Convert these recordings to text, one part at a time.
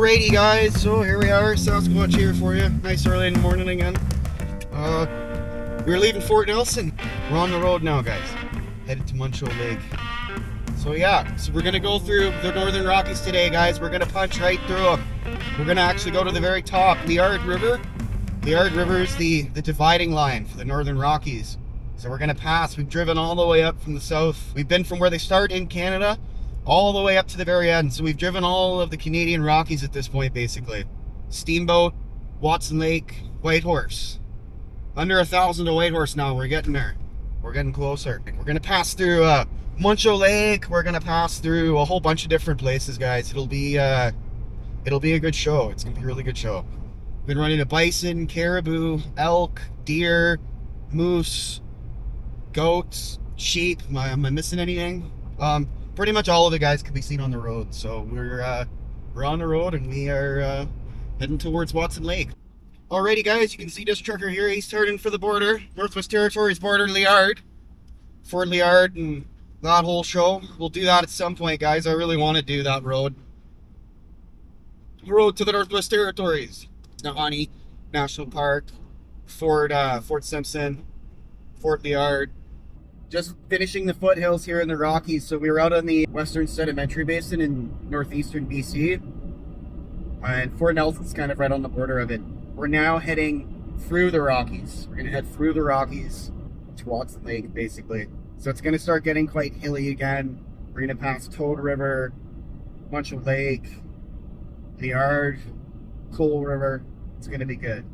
Alrighty guys, so here we are, Sasquatch here for you. Nice early in the morning again. We're leaving Fort Nelson. We're on the road now, guys. Headed to Muncho Lake. So yeah, so we're gonna go through the Northern Rockies today, guys. We're gonna punch right through them. We're gonna actually go to the very top, Liard River. Liard River is the dividing line for the Northern Rockies. So we're gonna pass. We've driven all the way up from the south. We've been from where they start in Canada all the way up to the very end. So we've driven all of the Canadian Rockies at this point, basically. Steamboat, Watson Lake, Whitehorse. Under 1,000 to Whitehorse now. We're getting there. We're getting closer. We're gonna pass through Muncho Lake. We're gonna pass through a whole bunch of different places, guys. It'll be a good show. It's gonna be a really good show. We've been running a bison, caribou, elk, deer, moose, goats, sheep. Am I missing anything? Pretty much all of the guys can be seen on the road. So we're on the road and we are heading towards Watson Lake. Alrighty guys, you can see this trucker here. He's turning for the border, Northwest Territories border, Liard, Fort Liard, and that whole show. We'll do that at some point, guys. I really want to do that road. The road to the Northwest Territories. Nahanni National Park, Fort Simpson, Fort Liard. Just finishing the foothills here in the Rockies. So we were out on the Western Sedimentary Basin in northeastern BC. And Fort Nelson's kind of right on the border of it. We're now heading through the Rockies. We're going to head through the Rockies to Watson Lake, basically. So it's going to start getting quite hilly again. We're going to pass Toad River, Muncho Lake, Liard, Coal River. It's going to be good.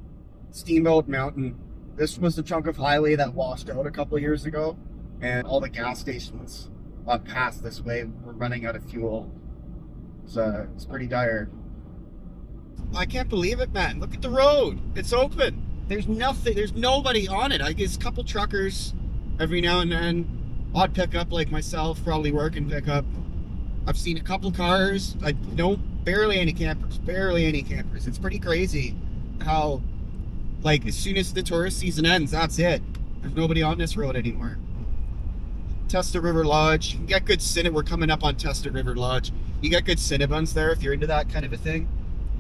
Steamboat Mountain. This was the chunk of highway that washed out a couple of years ago. And all the gas stations up past this way were running out of fuel. So it's pretty dire. I can't believe it, man. Look at the road. It's open. There's nothing. There's nobody on it. I guess a couple truckers every now and then. Odd pickup like myself, probably working pickup. I've seen a couple cars. Barely any campers. Barely any campers. It's pretty crazy how, like, as soon as the tourist season ends, that's it. There's nobody on this road anymore. Testa River Lodge. You can get good cinnamon. We're coming up on Testa River Lodge. You get good cinnabuns there if you're into that kind of a thing.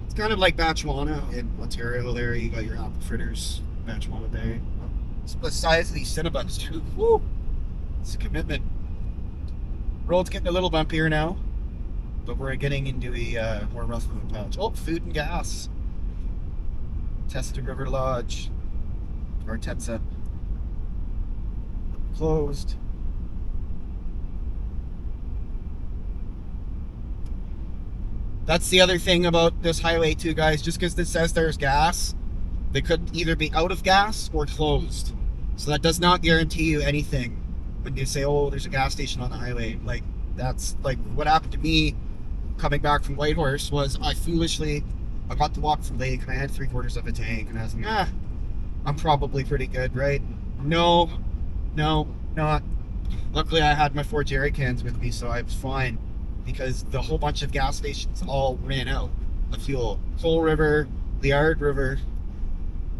It's kind of like Batchewana in Ontario there. You got your apple fritters, Batchewana Bay. It's the size of these cinnabuns too. Woo! It's a commitment. Road's getting a little bumpier now, but we're getting into a more rough of a patch. Oh, food and gas. Testa River Lodge. Or Tetsa. Closed. That's the other thing about this highway too, guys. Just because this says there's gas, they could either be out of gas or closed. So that does not guarantee you anything when you say, oh, there's a gas station on the highway. Like, that's like what happened to me coming back from Whitehorse was I got to walk from Lake and I had 3/4 of a tank and I was like, I'm probably pretty good, right? No, not. Luckily I had my 4 jerry cans with me, so I was fine. Because the whole bunch of gas stations all ran out of fuel. Coal River, Liard River,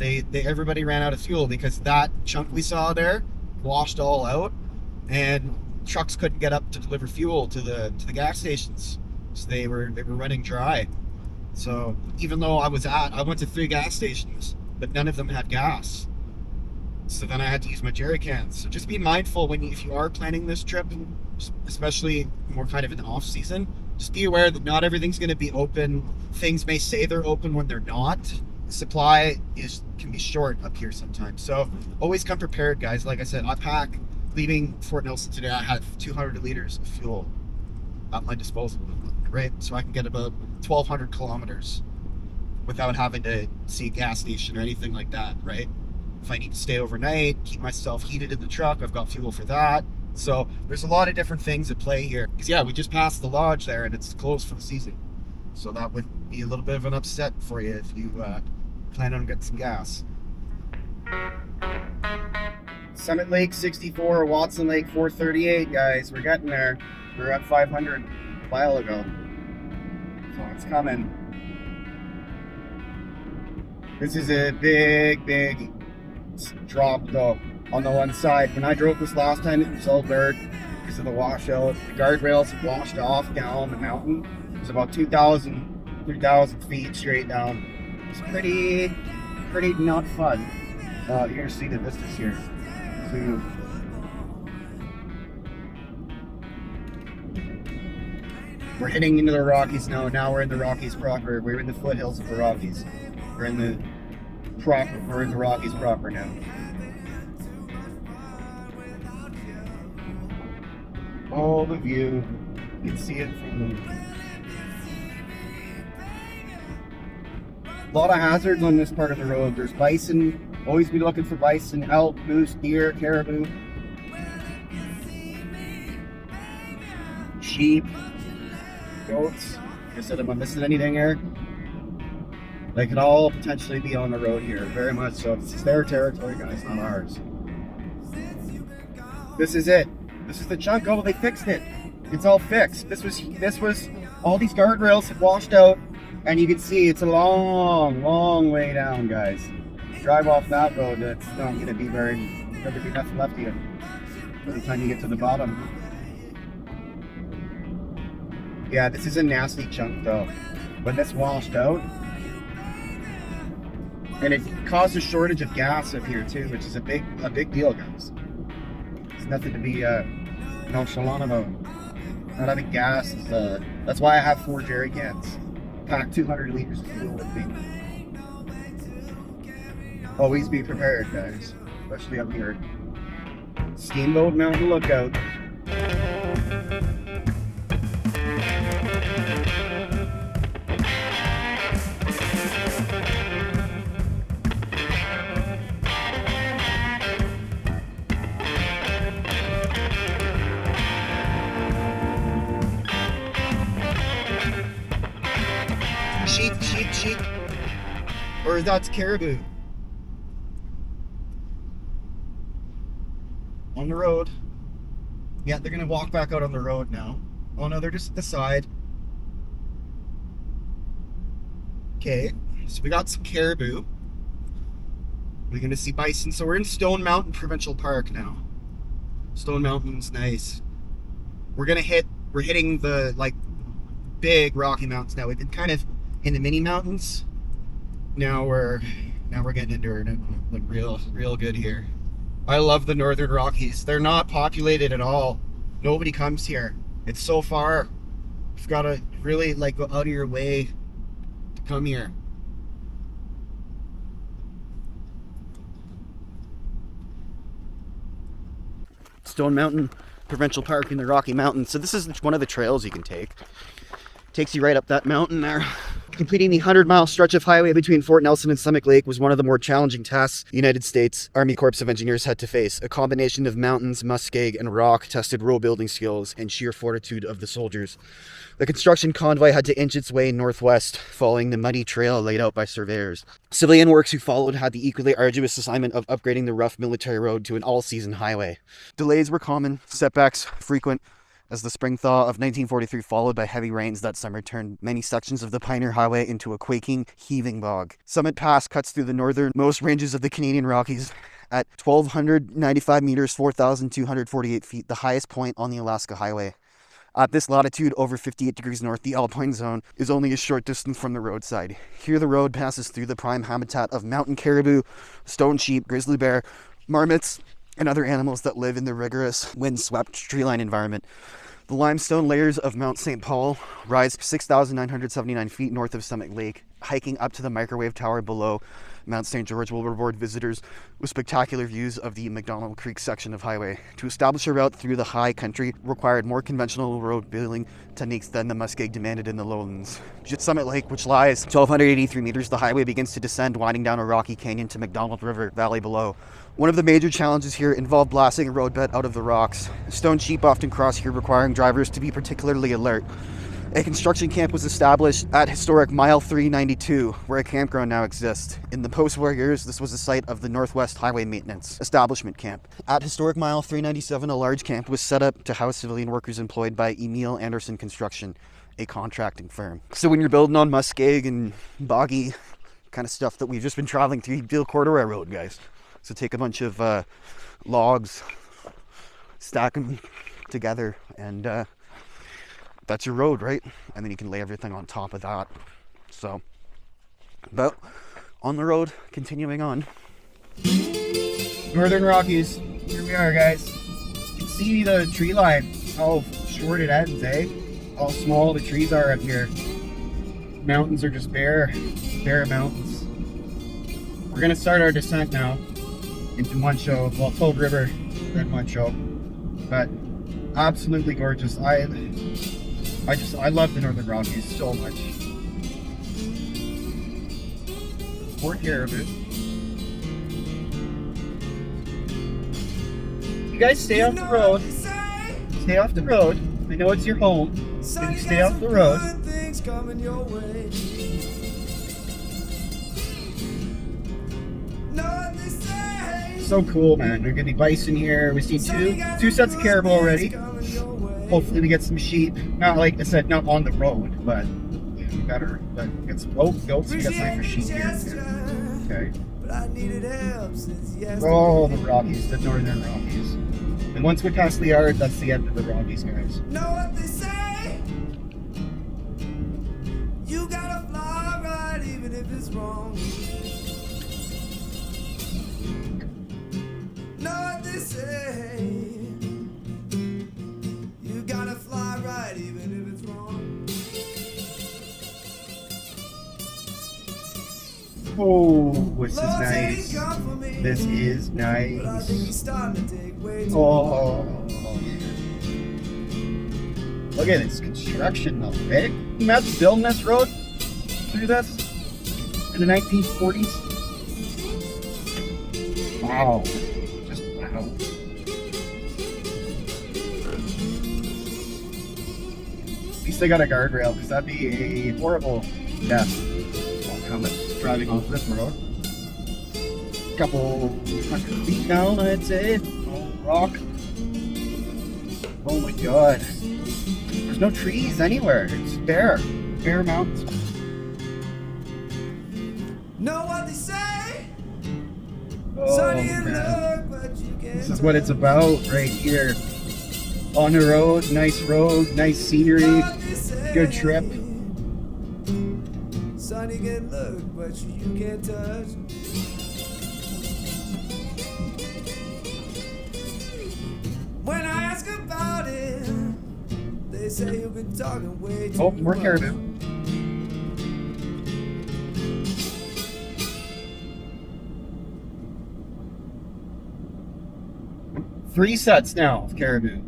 everybody ran out of fuel because that chunk we saw there washed all out, and trucks couldn't get up to deliver fuel to the gas stations, so they were running dry. So even though I went to 3 gas stations, but none of them had gas. So then I had to use my jerry cans. So just be mindful if you are planning this trip, especially more kind of in the off season, just be aware that not everything's going to be open. Things may say they're open when they're not. The supply can be short up here sometimes. So always come prepared, guys. Like I said, leaving Fort Nelson today, I had 200 liters of fuel at my disposal, right? So I can get about 1,200 kilometers without having to see a gas station or anything like that, right? If I need to stay overnight, keep myself heated in the truck, I've got fuel for that. So there's a lot of different things at play here. Because yeah, we just passed the lodge there and it's closed for the season. So that would be a little bit of an upset for you if you plan on getting some gas. Summit Lake 64, Watson Lake 438, guys. We're getting there. We were at 500 a while ago. So it's coming. This is a big drop though on the one side. When I drove this last time, it was all dirt because of the washout. The guardrails had washed off down the mountain. It was about 2,000 3,000 feet straight down. It's pretty not fun. You're gonna see the vistas here. So, we're heading into the Rockies now. Now we're in the Rockies proper. We're in the foothills of the Rockies. We're in the Rockies proper now. Oh, the view. You can see it from a lot of hazards on this part of the road. There's bison. Always be looking for bison, elk, moose, deer, caribou, sheep, goats. Like I said, am I missing anything here? They could all potentially be on the road here, very much so. It's their territory, guys, not ours. This is it. This is the chunk. Oh, they fixed it. It's all fixed. This was all these guardrails had washed out, and you can see it's a long way down, guys. Drive off that road, it's not going to be nothing left of you by the time you get to the bottom. Yeah, this is a nasty chunk though. When this washed out, and it caused a shortage of gas up here too, which is a big deal, guys. It's nothing to be nonchalant about. Not having gas is that's why I have 4 jerry cans. Pack 200 liters of fuel with me. Always be prepared, guys, especially up here. Steamboat Mountain Lookout. Sheep. Or that's caribou. On the road. Yeah, they're gonna walk back out on the road now. Oh no, they're just at the side. Okay, so we got some caribou. We're gonna see bison. So we're in Stone Mountain Provincial Park now. Stone Mountain's nice. We're hitting the like big Rocky Mountains now. We've been kind of in the mini mountains. Now we're getting into it like real good here. I love the Northern Rockies. They're not populated at all. Nobody comes here. It's so far. You've got to really like go out of your way to come here. Stone Mountain Provincial Park in the Rocky Mountains. So this is one of the trails you can take. Takes you right up that mountain there. Completing the 100-mile stretch of highway between Fort Nelson and Summit Lake was one of the more challenging tasks the United States Army Corps of Engineers had to face. A combination of mountains, muskeg, and rock tested road building skills and sheer fortitude of the soldiers. The construction convoy had to inch its way northwest, following the muddy trail laid out by surveyors. Civilian works who followed had the equally arduous assignment of upgrading the rough military road to an all-season highway. Delays were common, setbacks frequent, as the spring thaw of 1943 followed by heavy rains that summer turned many sections of the Pioneer Highway into a quaking, heaving bog. Summit Pass cuts through the northernmost ranges of the Canadian Rockies at 1,295 meters, 4,248 feet, the highest point on the Alaska Highway. At this latitude, over 58 degrees north, the alpine zone is only a short distance from the roadside. Here the road passes through the prime habitat of mountain caribou, stone sheep, grizzly bear, marmots, and other animals that live in the rigorous, wind-swept treeline environment. The limestone layers of Mount St. Paul rise 6,979 feet north of Summit Lake. Hiking up to the microwave tower below Mount St. George will reward visitors with spectacular views of the McDonald Creek section of highway. To establish a route through the high country required more conventional road building techniques than the muskeg demanded in the lowlands. At Summit Lake, which lies 1,283 meters, the highway begins to descend, winding down a rocky canyon to McDonald River Valley below. One of the major challenges here involved blasting a roadbed out of the rocks. Stone sheep often cross here, requiring drivers to be particularly alert. A construction camp was established at historic Mile 392, where a campground now exists. In the post-war years, this was the site of the Northwest Highway Maintenance Establishment Camp. At historic Mile 397, a large camp was set up to house civilian workers employed by Emil Anderson Construction, a contracting firm. So when you're building on muskeg and boggy kind of stuff that we've just been traveling through, you build corduroy road, guys. So take a bunch of logs, stack them together, and that's your road, right? And then you can lay everything on top of that. So, but on the road, continuing on. Northern Rockies. Here we are, guys. You can see the tree line, how short it ends, eh? How small the trees are up here. Mountains are just bare mountains. We're gonna start our descent now into Muncho, well, Toad River, then Muncho. But absolutely gorgeous. I love the Northern Rockies so much. More caribou. You guys stay off the road. Stay off the road. I know it's your home, but you stay off the road. So cool, man. There's gonna be bison here. We've seen two sets of caribou already. Hopefully we get some sheep. Not like I said, not on the road, but better. But get some goats. We got time for sheep here too. Okay. Oh, the Rockies, the Northern Rockies. And once we pass the yard, that's the end of the Rockies, guys. Know what they say? You gotta fly right even if it's wrong. Know what they say? You gotta fly right even if it's wrong. Oh, this is nice. This is nice. Oh, look at this construction though, eh? Can you imagine building this road through this in the 1940s? Wow. Just wow. At least they got a guardrail, because that'd be a horrible death. Driving off this road. A couple hundred feet down, I'd say. Oh, rock. Oh my god. There's no trees anywhere. It's bare. Bare mountains. Know what they say? Oh, man. This is what it's about right here. On the road, nice scenery, good trip. Sunny can look, but you can't touch. When I ask about it, they say you've been talking way too much. Oh, more caribou. Three sets now of caribou.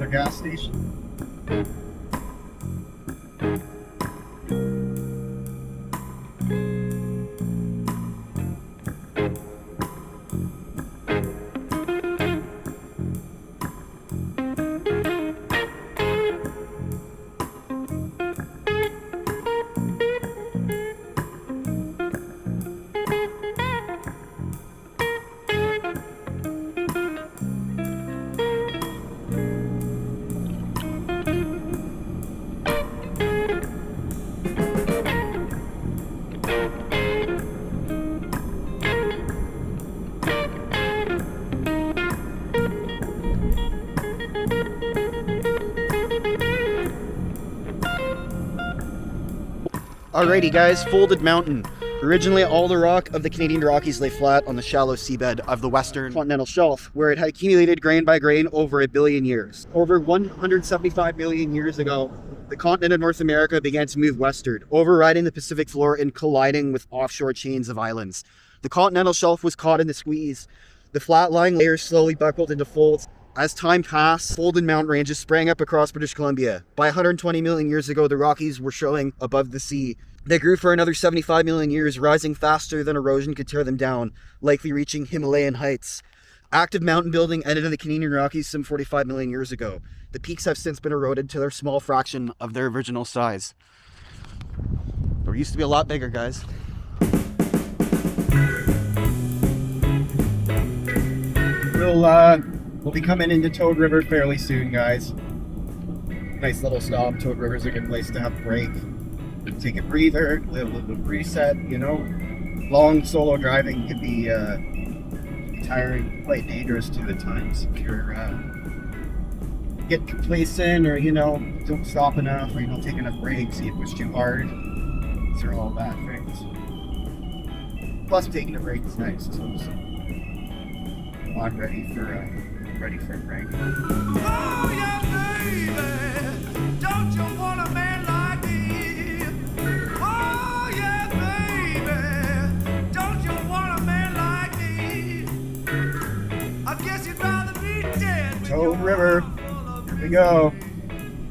Gas station. Alrighty guys, Folded Mountain. Originally, all the rock of the Canadian Rockies lay flat on the shallow seabed of the Western Continental Shelf, where it had accumulated grain by grain over 1 billion years. Over 175 million years ago, the continent of North America began to move westward, overriding the Pacific floor and colliding with offshore chains of islands. The continental shelf was caught in the squeeze. The flat-lying layers slowly buckled into folds. As time passed, folded mountain ranges sprang up across British Columbia. By 120 million years ago, the Rockies were showing above the sea. They grew for another 75 million years, rising faster than erosion could tear them down, likely reaching Himalayan heights. Active mountain building ended in the Canadian Rockies some 45 million years ago. The peaks have since been eroded to their small fraction of their original size. There used to be a lot bigger, guys. We'll be coming into Toad River fairly soon, guys. Nice little stop. Toad River's a good place to have a break. take a breather, a little bit of reset, you know. Long solo driving can be tiring, quite dangerous too at times if you're get complacent or, you know, don't stop enough or you don't take enough breaks, you push too hard. These are all bad things. Plus taking a break is nice too, so I'm ready for a break. Oh yeah, baby, don't you want a man like me? Oh yeah, baby, don't you want a man like me? I guess you'd rather be dead. with Toad your River. arms full of Here we go.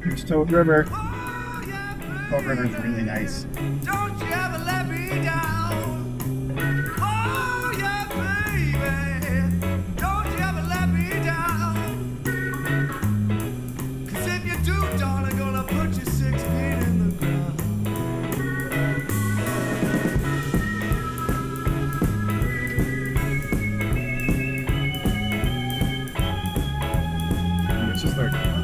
Here's Toad River. Oh yeah, Toad River's really nice. don't you ever let me down. Oh yeah, baby, don't you ever let me down. 'Cause if you do, darling, gonna put you 6 feet in the ground. Let's just learn to dance.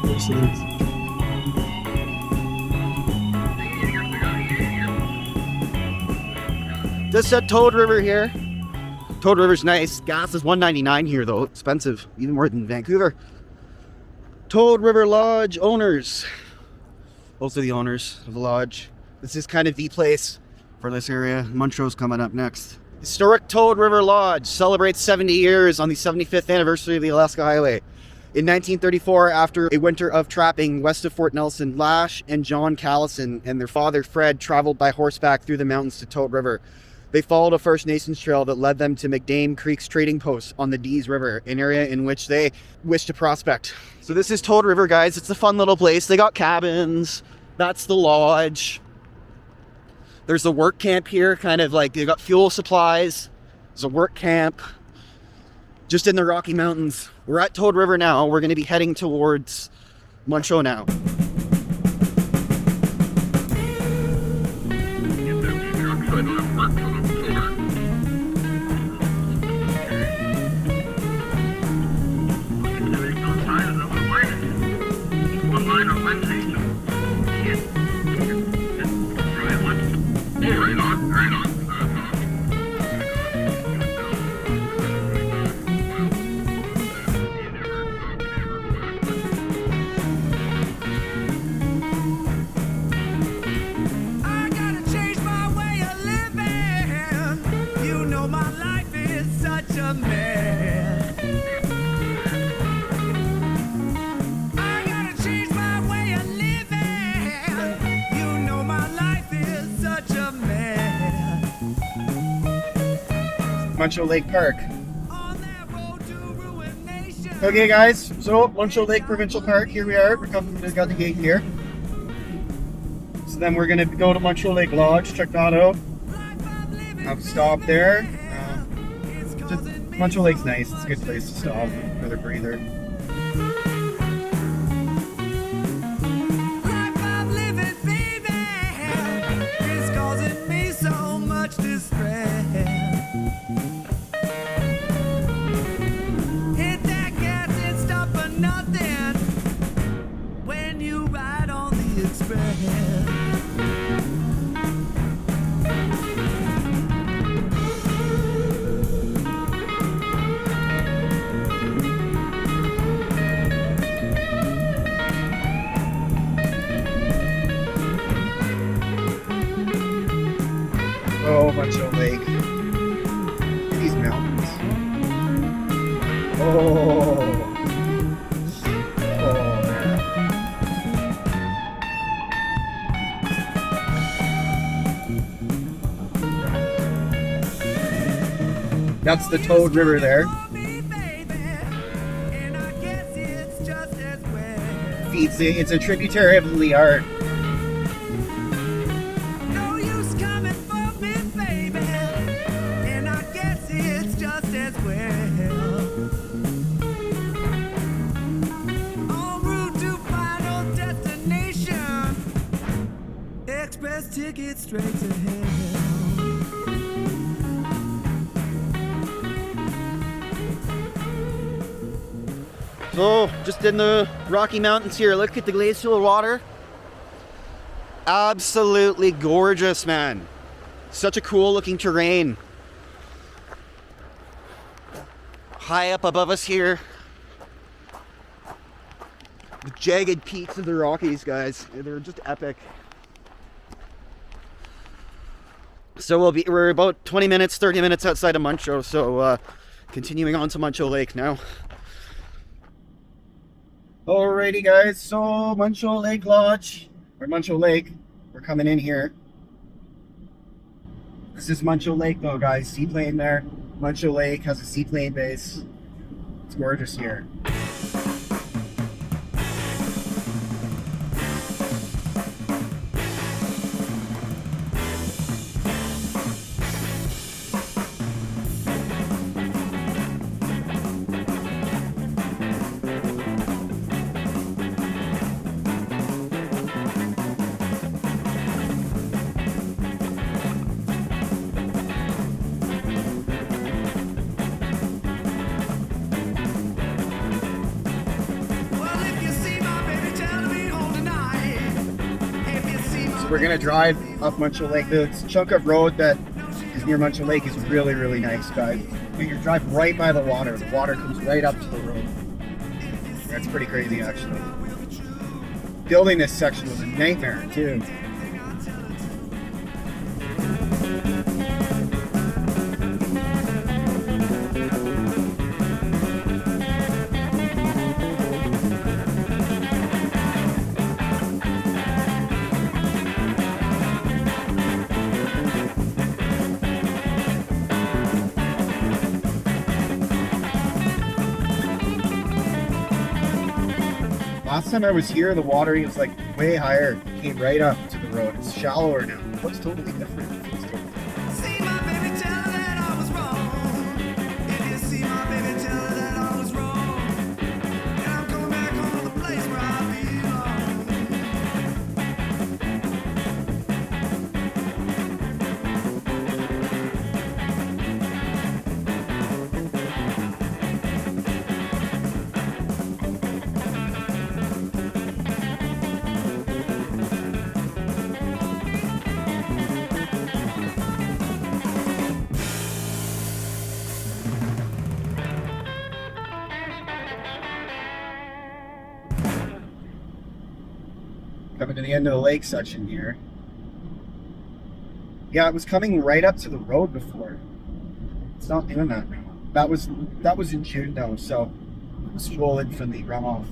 Yes, it is. This is Toad River here. Toad River's nice. Gas is $1.99 here though. Expensive, even more than Vancouver. Toad River Lodge owners. Those are the owners of the lodge. This is kind of the place for this area. Montro's coming up next. Historic Toad River Lodge celebrates 70 years on the 75th anniversary of the Alaska Highway. In 1934, after a winter of trapping west of Fort Nelson, Lash and John Callison and their father Fred traveled by horseback through the mountains to Toad River. They followed a First Nations trail that led them to McDame Creek's trading post on the Dees River, an area in which they wished to prospect. So this is Toad River, guys. It's a fun little place. They got cabins. That's the lodge. There's a work camp here, kind of like they got fuel supplies. There's a work camp just in the Rocky Mountains. We're at Toad River now. We're going to be heading towards Montreux now. I gotta change my way of living. You know my life is such a mess. I gotta change my way of living. You know my life is such a mess. Montreux Lake Park. On that road to ruination. Okay, guys. So Montreux Lake Provincial Park. Here we are. We're coming. We got the gate here. So then we're gonna go to Montreux Lake Lodge. Check that out. Have a stop there. Just, Montreux Lake's nice. It's a good place to stop. Another breather. Life I'm living, baby, is causing me so much distress. Hit that gas and stop for nothing when you ride on the express. Oh, Montreux Lake. These mountains. Oh. Oh, man. That's the Toad River there. It's a tributary of the Liard. No use coming for me, baby, and I guess it's just as well. En route to final destination, express ticket straight to hell. So, just in the Rocky Mountains here, look at the glacial water. Absolutely gorgeous, man. Such a cool looking terrain. High up above us here, the jagged peaks of the Rockies, guys. They're just epic. So we're about 20 minutes, 30 minutes outside of Muncho, so continuing on to Muncho Lake now. Alrighty guys, so Muncho Lake Lodge, or Muncho Lake, we're coming in here. This is Muncho Lake though, guys, seaplane there. Muncho Lake has a seaplane base. It's gorgeous here. We're gonna drive up Muncho Lake. The chunk of road that is near Muncho Lake is really, really nice, guys. You drive right by the water. The water comes right up to the road. That's pretty crazy, actually. Building this section was a nightmare, too. Last time I was here, the water was like way higher. It came right up to the road. It's shallower now. It looks totally different. It feels totally different. See my baby, tell her that I was wrong. If you see my baby, tell her that I was wrong. And I'm coming back home to the place where I Coming to the end of the lake section here. Yeah, it was coming right up to the road before. It's not doing that now. That was in June though, so it was swollen from the runoff.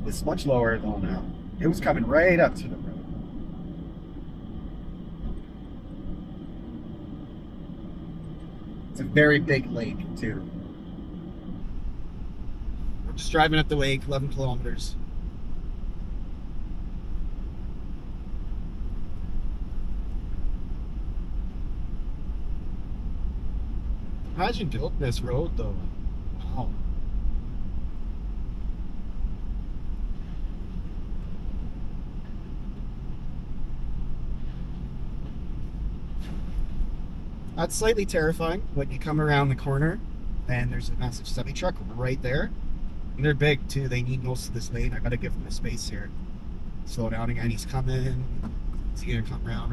It's much lower though now. It was coming right up to the road. It's a very big lake too. We're just driving up the lake, 11 kilometers. Imagine built this road though. Wow. That's slightly terrifying when you come around the corner and there's a massive semi truck right there. And they're big too. They need most of this lane. I gotta give them the space here. Slow down again. He's coming. Is he gonna come around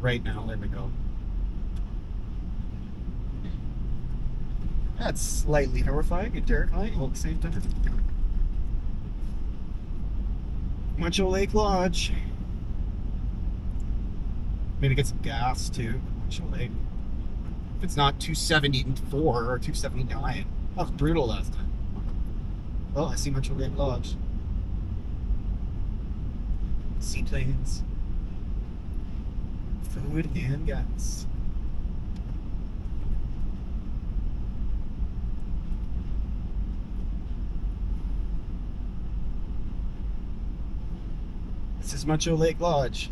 right now? There we go. That's slightly horrifying and terrifying all at the same time. Muncho Lake Lodge. Maybe get some gas too. Muncho Lake. If it's not 274 or 279. That was brutal last time. Oh, I see Muncho Lake Lodge. Seaplanes. Food and gas. This is Muncho Lake Lodge.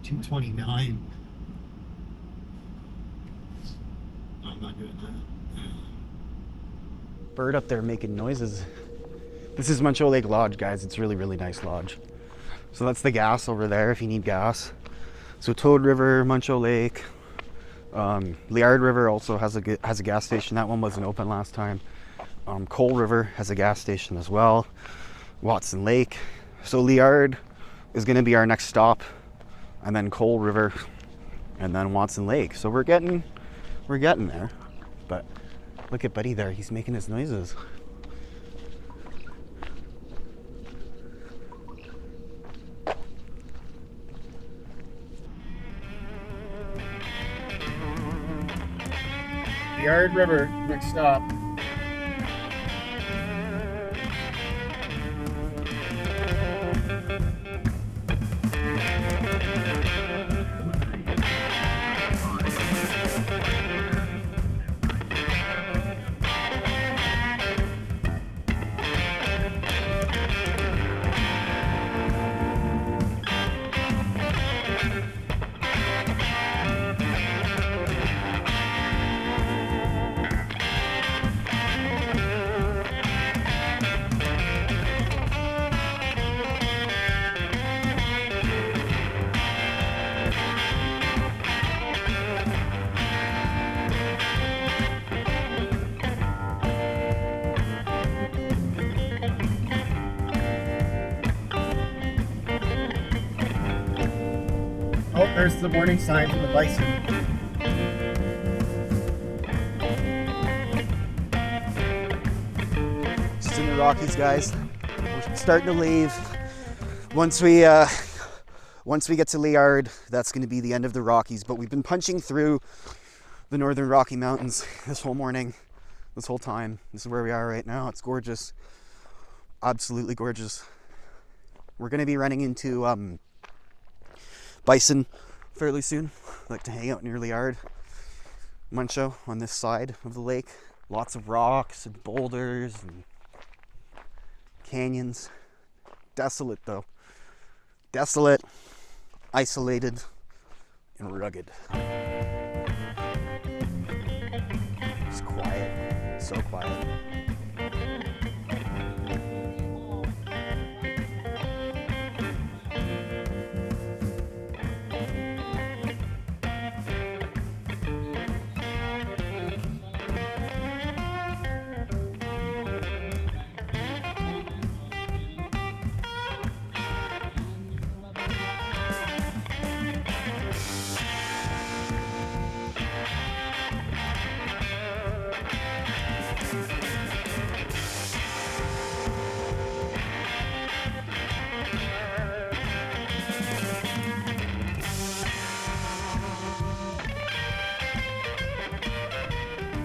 229. I'm not doing that. Bird up there making noises. This is Muncho Lake Lodge, guys. It's really, really nice lodge. So that's the gas over there if you need gas. So Toad River, Muncho Lake, Liard River also has a gas station. That one wasn't open last time. Coal River has a gas station as well. Watson Lake. So Liard is going to be our next stop, and then Coal River, and then Watson Lake. So we're getting there. But look at Buddy there. He's making his noises. Liard River, next stop. Oh, there's the warning sign for the bison. Just in the Rockies, guys. We're starting to leave. Once we get to Liard, that's going to be the end of the Rockies. But we've been punching through the northern Rocky Mountains this whole morning, this whole time. This is where we are right now. It's gorgeous, absolutely gorgeous. We're going to be running into bison fairly soon. I like to hang out near Liard, Muncho on this side of the lake. Lots of rocks and boulders and canyons. Desolate though. Desolate, isolated, and rugged. It's quiet, so quiet.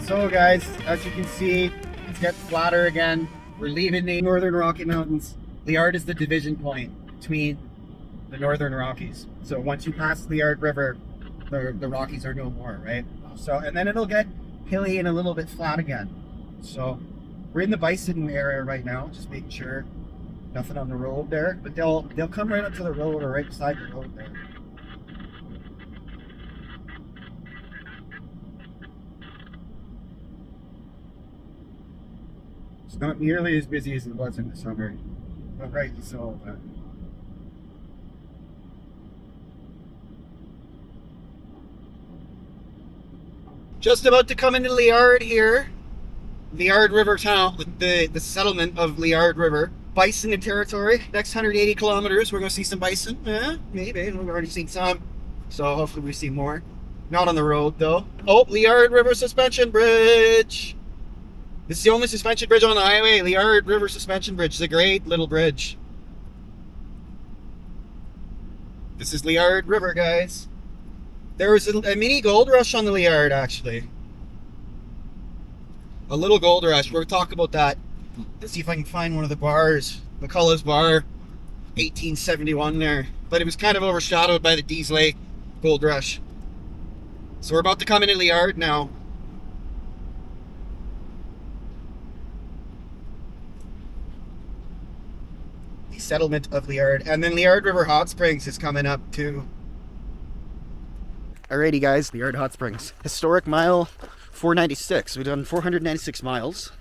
So guys, as you can see, it's getting flatter again. We're leaving the northern Rocky Mountains. Liard is the division point between the northern Rockies. So once you pass the Liard River, the Rockies are no more, right? So, and then it'll get hilly and a little bit flat again. So we're in the bison area right now, just making sure nothing on the road there. But they'll come right up to the road or right beside the road there. It's not nearly as busy as it was in the summer, but rightly so. Just about to come into Liard here. Liard River town, the settlement of Liard River. Bison in territory. Next 180 kilometers, we're going to see some bison. Maybe. We've already seen some. So hopefully we see more. Not on the road though. Oh, Liard River Suspension Bridge. This is the only suspension bridge on the highway. Liard River Suspension Bridge. It's a great little bridge. This is Liard River, guys. There was a mini gold rush on the Liard, actually. A little gold rush. We'll talk about that. Let's see if I can find one of the bars. McCullough's Bar, 1871 there. But it was kind of overshadowed by the desolate gold rush. So we're about to come into Liard now. The settlement of Liard. And then Liard River Hotsprings is coming up too. Alrighty guys, Liard Hot Springs. Historic mile 496. We've done 496 miles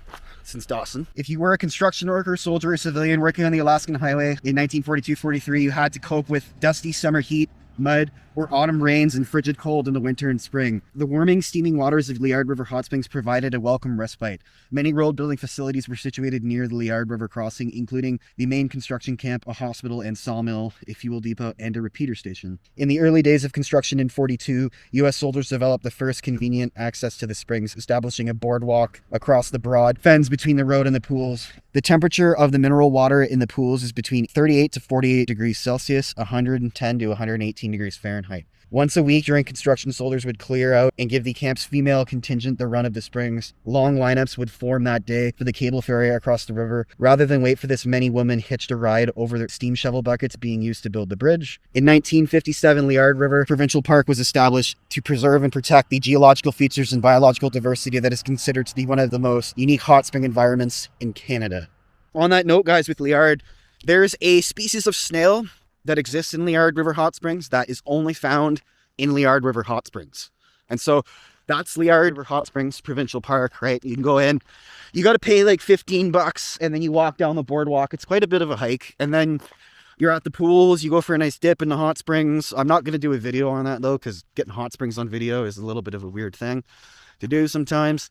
since Dawson. If you were a construction worker, soldier, or civilian working on the Alaskan Highway in 1942-43, you had to cope with dusty summer heat, mud, or autumn rains and frigid cold in the winter and spring. The warming, steaming waters of Liard River Hot Springs provided a welcome respite. Many road building facilities were situated near the Liard River crossing, including the main construction camp, a hospital and sawmill, a fuel depot, and a repeater station. In the early days of construction in 42, U.S. soldiers developed the first convenient access to the springs, establishing a boardwalk across the broad fens between the road and the pools. The temperature of the mineral water in the pools is between 38 to 48 degrees Celsius, 110 to 118 degrees Fahrenheit. Once a week during construction, soldiers would clear out and give the camp's female contingent the run of the springs. Long lineups would form that day for the cable ferry across the river. Rather than wait for this, many women hitched a ride over the steam shovel buckets being used to build the bridge. In 1957, Liard River Provincial Park was established to preserve and protect the geological features and biological diversity that is considered to be one of the most unique hot spring environments in Canada. On that note, guys, with Liard, there's a species of snail that exists in Liard River Hot Springs that is only found in Liard River Hot Springs. And so that's Liard River Hot Springs Provincial Park, right? You can go in, you got to pay like $15 and then you walk down the boardwalk. It's quite a bit of a hike. And then you're at the pools, you go for a nice dip in the hot springs. I'm not going to do a video on that though, because getting hot springs on video is a little bit of a weird thing to do sometimes.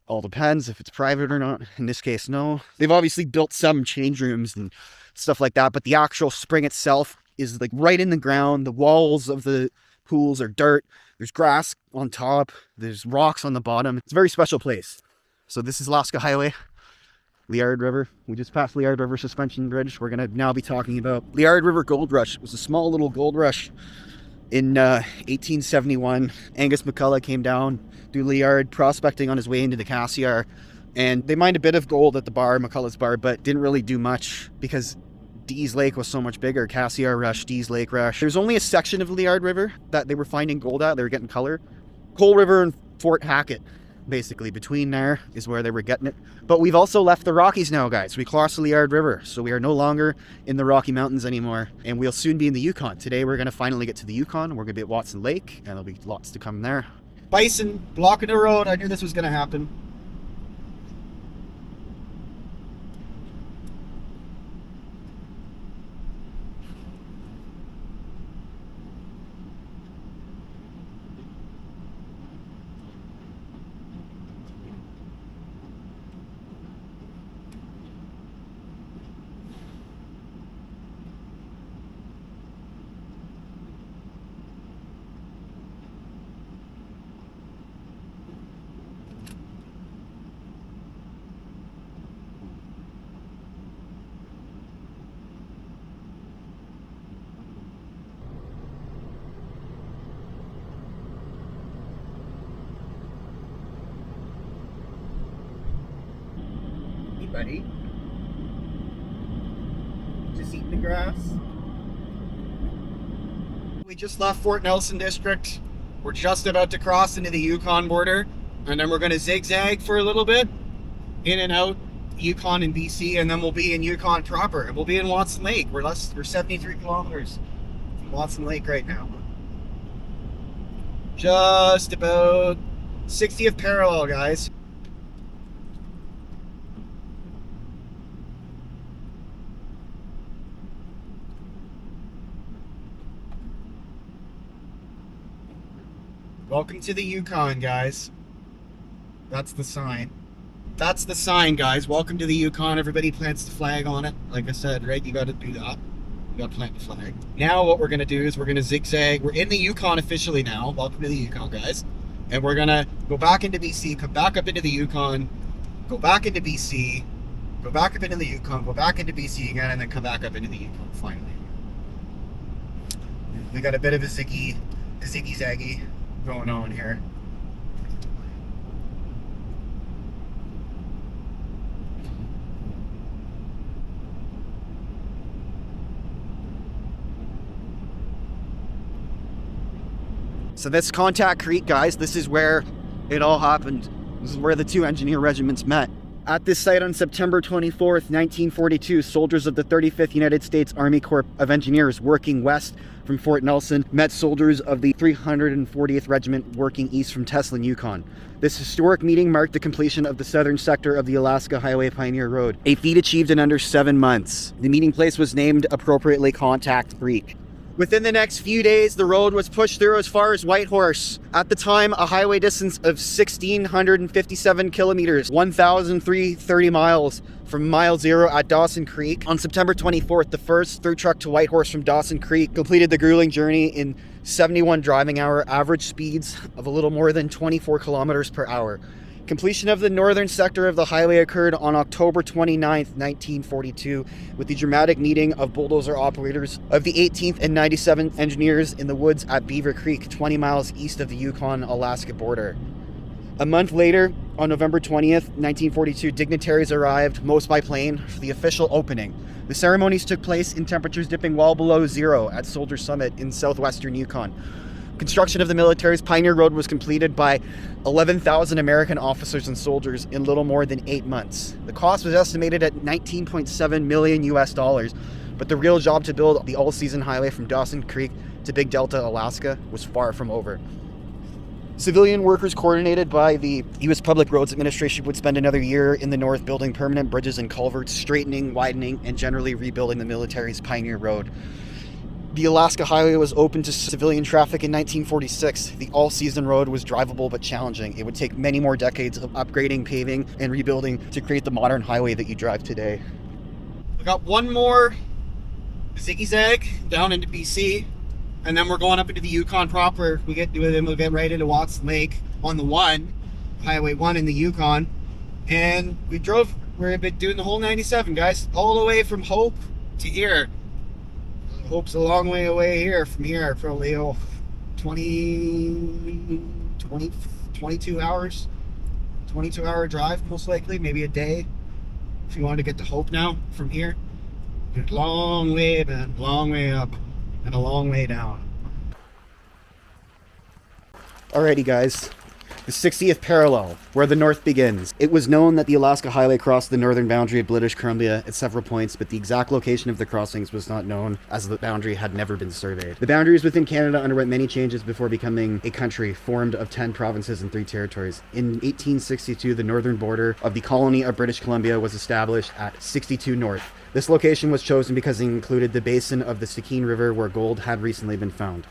All depends if it's private or not. In this case, no. They've obviously built some change rooms and stuff like that, but the actual spring itself is like right in the ground. The walls of the pools are dirt. There's grass on top. There's rocks on the bottom. It's a very special place. So this is Alaska Highway, Liard River. We just passed Liard River Suspension Bridge. We're going to now be talking about Liard River Gold Rush. It was a small little gold rush in 1871. Angus McCullough came down through Liard prospecting on his way into the Cassiar, and they mined a bit of gold at the bar, McCullough's bar, but didn't really do much because Dease Lake was so much bigger. Cassiar Rush, Dease Lake Rush. There's only a section of the Liard River that they were finding gold at. They were getting color. Coal River and Fort Hackett, basically between there is where they were getting it. But we've also left the Rockies now, guys. We crossed the Liard River, so we are no longer in the Rocky Mountains anymore, and we'll soon be in the Yukon. Today we're going to finally get to the Yukon. We're going to be at Watson Lake, and there'll be lots to come there. Bison blocking the road. I knew this was going to happen. Buddy, just eating the grass. We just left Fort Nelson District. We're just about to cross into the Yukon border, and then we're going to zigzag for a little bit in and out Yukon and BC, and then we'll be in Yukon proper, and we'll be in Watson Lake. We're 73 kilometers from Watson Lake right now. Just about 60th parallel, guys. Welcome to the Yukon, guys. That's the sign. That's the sign, guys. Welcome to the Yukon. Everybody plants the flag on it. Like I said, right? You got to do that. You got to plant the flag. Now what we're going to do is we're going to zigzag. We're in the Yukon officially now. Welcome to the Yukon, guys. And we're going to go back into BC, come back up into the Yukon, go back into BC, go back up into the Yukon, go back into BC again, and then come back up into the Yukon finally. We got a bit of a ziggy-zaggy going on here. So this Contact Creek, guys, this is where it all happened. This is where the two engineer regiments met. At this site on September 24th, 1942, soldiers of the 35th United States Army Corps of Engineers working west from Fort Nelson met soldiers of the 340th Regiment working east from Teslin, Yukon. This historic meeting marked the completion of the southern sector of the Alaska Highway Pioneer Road, a feat achieved in under 7 months. The meeting place was named appropriately Contact Creek. Within the next few days, the road was pushed through as far as Whitehorse. At the time, a highway distance of 1,657 kilometers, 1,330 miles from mile zero at Dawson Creek. On September 24th, the first through truck to Whitehorse from Dawson Creek completed the grueling journey in 71 driving hour average speeds of a little more than 24 kilometers per hour. Completion of the northern sector of the highway occurred on October 29th, 1942, with the dramatic meeting of bulldozer operators of the 18th and 97th Engineers in the woods at Beaver Creek, 20 miles east of the Yukon-Alaska border. A month later, on November 20th, 1942, dignitaries arrived, most by plane, for the official opening. The ceremonies took place in temperatures dipping well below zero at Soldier Summit in southwestern Yukon. Construction of the military's Pioneer Road was completed by 11,000 American officers and soldiers in little more than 8 months. The cost was estimated at $19.7 million US, but the real job to build the all-season highway from Dawson Creek to Big Delta, Alaska was far from over. Civilian workers coordinated by the U.S. Public Roads Administration would spend another year in the north building permanent bridges and culverts, straightening, widening, and generally rebuilding the military's Pioneer Road. The Alaska Highway was open to civilian traffic in 1946. The all-season road was drivable but challenging. It would take many more decades of upgrading, paving, and rebuilding to create the modern highway that you drive today. We got one more zigzag down into BC, and then we're going up into the Yukon proper. We'll get right into Watson Lake on the Highway 1 in the Yukon. And we've been doing the whole 97, guys, all the way from Hope to here. Hope's a long way away here from here, probably 22 hours, 22-hour drive most likely, maybe a day. If you wanted to get to Hope now from here, long way up and a long way down. Alrighty guys, the 60th parallel, where the north begins. It was known that the Alaska Highway crossed the northern boundary of British Columbia at several points, but the exact location of the crossings was not known, as the boundary had never been surveyed. The boundaries within Canada underwent many changes before becoming a country formed of 10 provinces and 3 territories. In 1862, the northern border of the colony of British Columbia was established at 62 North. This location was chosen because it included the basin of the Stikine River where gold had recently been found.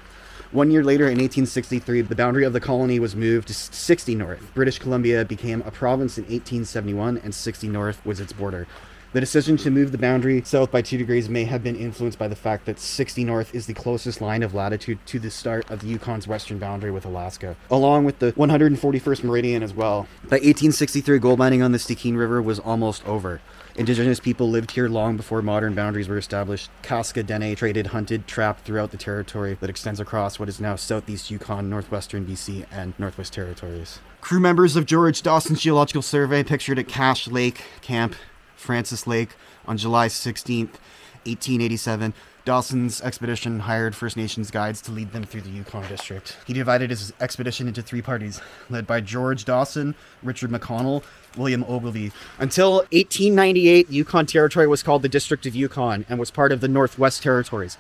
1 year later, in 1863, the boundary of the colony was moved to 60 North. British Columbia became a province in 1871, and 60 North was its border. The decision to move the boundary south by 2 degrees may have been influenced by the fact that 60 North is the closest line of latitude to the start of the Yukon's western boundary with Alaska, along with the 141st meridian as well. By 1863, gold mining on the Stikine River was almost over. Indigenous people lived here long before modern boundaries were established. Casca Dene traded, hunted, trapped throughout the territory that extends across what is now southeast Yukon, northwestern BC, and Northwest Territories. Crew members of George Dawson's Geological Survey pictured at Cache Lake Camp, Francis Lake, on July 16th, 1887. Dawson's expedition hired First Nations guides to lead them through the Yukon district. He divided his expedition into 3 parties, led by George Dawson, Richard McConnell, William Ogilvie. Until 1898, Yukon Territory was called the District of Yukon and was part of the Northwest Territories,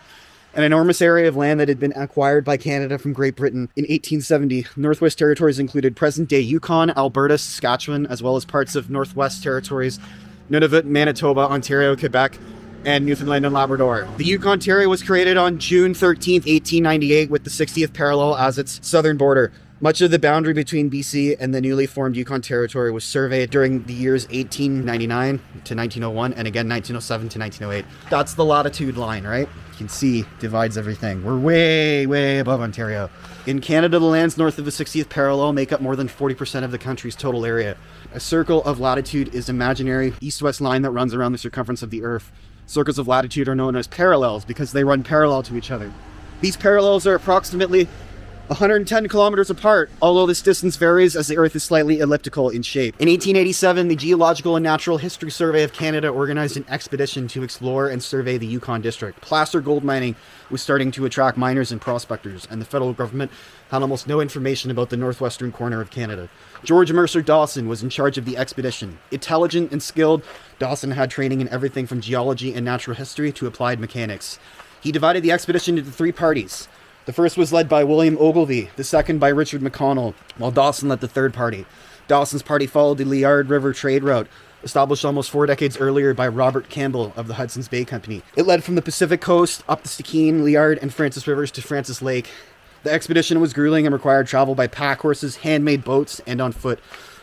an enormous area of land that had been acquired by Canada from Great Britain in 1870. Northwest Territories included present-day Yukon, Alberta, Saskatchewan, as well as parts of Northwest Territories, Nunavut, Manitoba, Ontario, Quebec, and Newfoundland and Labrador. The Yukon Territory was created on June 13th, 1898, with the 60th parallel as its southern border. Much of the boundary between BC and the newly formed Yukon Territory was surveyed during the years 1899 to 1901, and again 1907 to 1908. That's the latitude line, right? You can see, divides everything. We're way, way above Ontario. In Canada, the lands north of the 60th parallel make up more than 40% of the country's total area. A circle of latitude is an imaginary east-west line that runs around the circumference of the Earth. Circles of latitude are known as parallels because they run parallel to each other. These parallels are approximately 110 kilometers apart, although this distance varies as the Earth is slightly elliptical in shape. In 1887, the Geological and Natural History Survey of Canada organized an expedition to explore and survey the Yukon district. Placer gold mining was starting to attract miners and prospectors, and the federal government had almost no information about the northwestern corner of Canada. George Mercer Dawson was in charge of the expedition. Intelligent and skilled, Dawson had training in everything from geology and natural history to applied mechanics. He divided the expedition into 3 parties. The first was led by William Ogilvie, the second by Richard McConnell, while Dawson led the third party. Dawson's party followed the Liard River trade route, established almost 4 decades earlier by Robert Campbell of the Hudson's Bay Company. It led from the Pacific coast up the Stikine, Liard, and Francis rivers to Francis Lake. The expedition was grueling and required travel by pack horses, handmade boats, and on foot.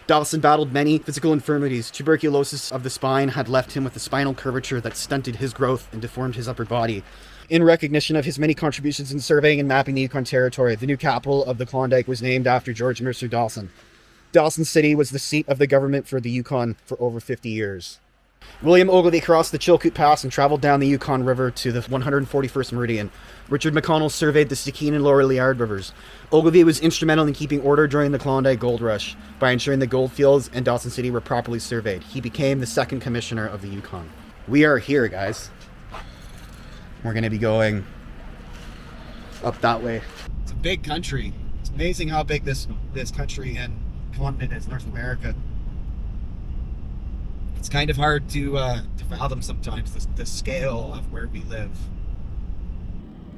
Dawson battled many physical infirmities. Tuberculosis of the spine had left him with a spinal curvature that stunted his growth and deformed his upper body. In recognition of his many contributions in surveying and mapping the Yukon Territory, the new capital of the Klondike was named after George Mercer Dawson. Dawson City was the seat of the government for the Yukon for over 50 years. William Ogilvie crossed the Chilkoot Pass and traveled down the Yukon River to the 141st meridian. Richard McConnell surveyed the Stikine and Lower Liard rivers. Ogilvie was instrumental in keeping order during the Klondike Gold Rush by ensuring the gold fields and Dawson City were properly surveyed. He became the second commissioner of the Yukon. We are here, guys. We're going to be going up that way. It's a big country. It's amazing how big this country and continent is, North America. It's kind of hard to fathom sometimes the scale of where we live.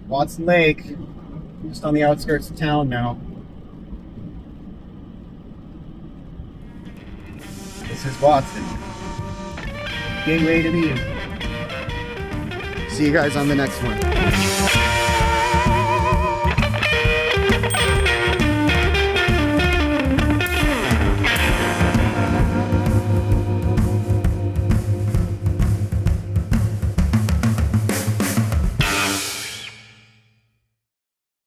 Watson Lake, just on the outskirts of town now. This is Watson. Gateway to the U. See you guys on the next one.